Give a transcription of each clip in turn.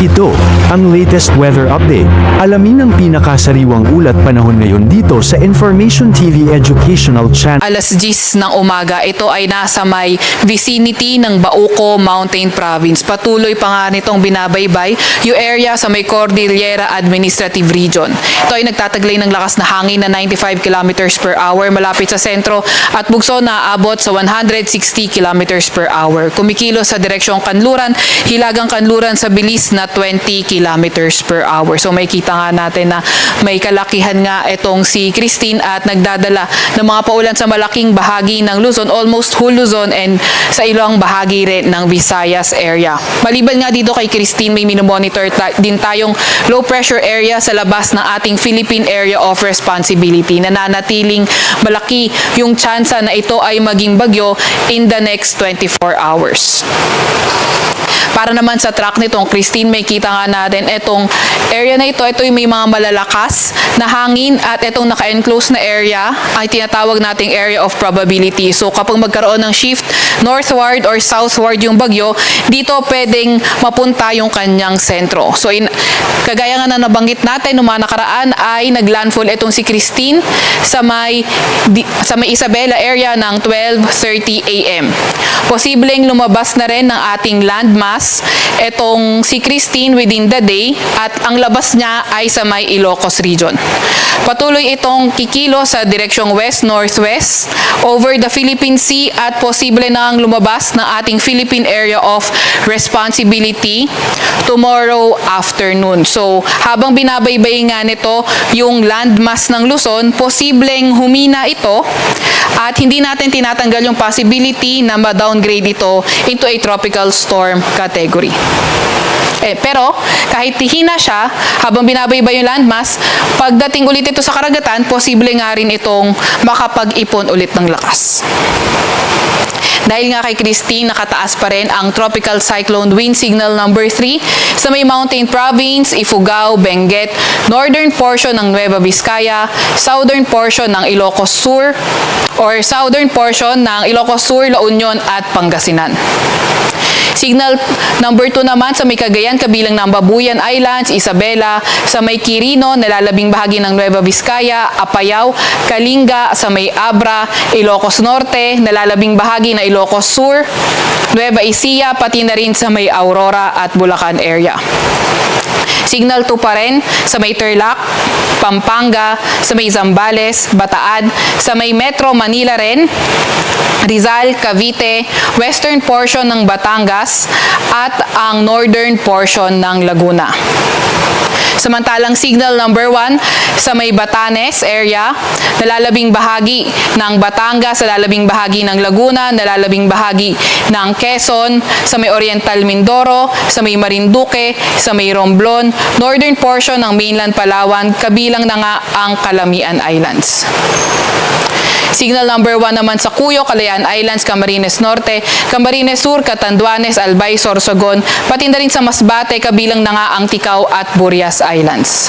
Ito, ang latest weather update. Alamin ang pinakasariwang ulat panahon ngayon dito sa Information TV Educational Channel. Alas 10 ng umaga, ito ay nasa may vicinity ng Bauco Mountain Province. Patuloy pa nga nitong binabaybay yung area sa may Cordillera Administrative Region. Ito ay nagtataglay ng lakas na hangin na 95 kilometers per hour malapit sa sentro at bugso na aabot sa 160 kilometers per hour. Kumikilos sa direksyong Kanluran, Hilagang Kanluran sa bilis na 20 kilometers per hour. So may kita nga natin na may kalakihan nga itong si Christine at nagdadala ng mga paulan sa malaking bahagi ng Luzon, almost whole Luzon and sa ilang bahagi rin ng Visayas area. Maliban nga dito kay Christine, may minomonitor din tayong low pressure area sa labas ng ating Philippine Area of Responsibility. Nananatiling malaki yung tsansa na ito ay maging bagyo in the next 24 hours. Para naman sa track nitong Christine, may kita nga natin itong area na ito yung may mga malalakas na hangin at itong naka-enclose na area ay tinatawag nating area of probability. So kapag magkaroon ng shift northward or southward yung bagyo, dito pwedeng mapunta yung kanyang sentro. So kagaya nga na nabanggit natin nung mga nakaraan ay naglandfall itong si Christine sa may Isabela area ng 12:30 AM. Posibleng lumabas na rin ng ating landmass etong si Christine within the day at ang labas niya ay sa may Ilocos region. Patuloy itong kikilo sa direksyong west-northwest over the Philippine Sea at posible nang lumabas ng ating Philippine Area of Responsibility tomorrow afternoon. So habang binabaybay nga nito yung landmass ng Luzon, posibleng humina ito at hindi natin tinatanggal yung possibility na ma-downgrade ito into a tropical storm category. Pero kahit hihina siya, habang binabaybay yung landmass, pagdating ulit ito sa karagatan, posible nga rin itong makapag-ipon ulit ng lakas. Dahil nga kay Christine, nakataas pa rin ang Tropical Cyclone Wind Signal number 3 sa may Mountain Province, Ifugao, Benguet, northern portion ng Nueva Vizcaya, southern portion ng Ilocos Sur, or southern portion ng Ilocos Sur, La Union at Pangasinan. Signal number 2 naman sa may Cagayan kabilang ng Babuyan Islands, Isabela, sa may Quirino, nalalabing bahagi ng Nueva Vizcaya, Apayao, Kalinga, sa may Abra, Ilocos Norte, nalalabing bahagi ng Ilocos Sur, Nueva Ecija, pati na rin sa may Aurora at Bulacan area. Signal 2 pa rin sa may Tarlac, Pampanga, sa may Zambales, Bataan, sa may Metro Manila rin, Rizal, Cavite, western portion ng Batangas at ang northern portion ng Laguna. Samantalang signal number 1 sa may Batanes area, nalalabing bahagi ng Batangas, nalalabing bahagi ng Laguna, nalalabing bahagi ng Quezon, sa may Oriental Mindoro, sa may Marinduque, sa may Romblon, northern portion ng mainland Palawan, kabilang na nga ang Calamian Islands. Signal number 1 naman sa Cuyo, Calayan Islands, Camarines Norte, Camarines Sur, Catanduanes, Albay, Sorsogon, pati na rin sa Masbate, kabilang na nga ang Ticao at Burias Islands.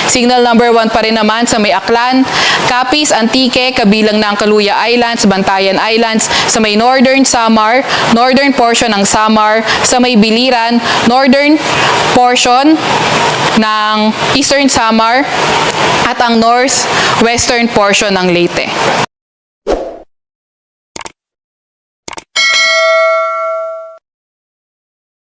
Signal number 1 pa rin naman sa may Aklan, Capiz, Antique, kabilang na ang Caluya Islands, Bantayan Islands, sa may Northern Samar, northern portion ng Samar, sa may Biliran, northern portion ng Eastern Samar, at ang northwestern portion ng Leyte.